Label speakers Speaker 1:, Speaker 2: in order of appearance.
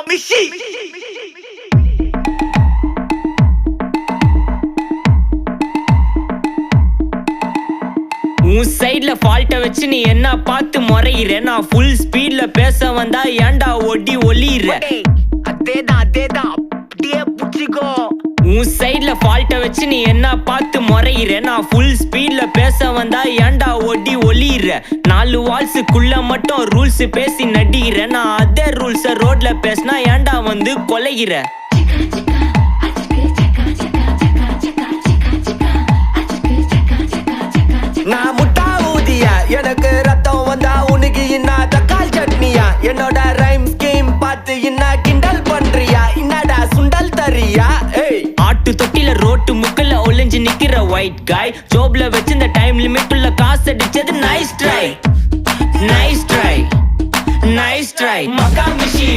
Speaker 1: மிஷி
Speaker 2: உன் சைட்ல ஃபால்ட்ட வச்சு நீ என்ன பார்த்து முறையிற நான் ஃபுல் ஸ்பீட்ல பேச வந்தா ஏன்டா ஒடி ஒளியிற
Speaker 1: அதேதான் அப்படியே புடிச்சிக்கோ
Speaker 2: உன் சைட்ல ஃபால்ட்ட வச்சு நீ என்ன பார்த்து முறையிற நான் ஃபுல் ஸ்பீட்ல பேச வந்தா ஏன்டா ஒடி ஒளியிற 4 வால்ஸுக்குள்ள மட்டும் ரூல்ஸ் பேசி நடிகிற நான் அதே ரூல்ஸ ரோட்ல பேசினா ஏன்டா வந்து கொலைகிற
Speaker 3: நான் முட்டா ஊதியா எனக்கு ரத்தம் வந்தா உனக்கு இன்னா தக்காள் சட்னியா என்னோட ரைம் ஸ்கீம் பார்த்து இன்னா கிண்டல் பண்றியா என்னடா சுண்டல் தரியா ஏய்
Speaker 2: ஆட்டு தொட்டில ரோட்டு முக்கல்ல ஒளிஞ்சு நிக்கிற ஒயிட் காய் ஜோப்ல வச்சு இந்த டைம் லிமிட் உள்ள காசு அடிச்சது nice try nice try nice try மக்கா மிஷி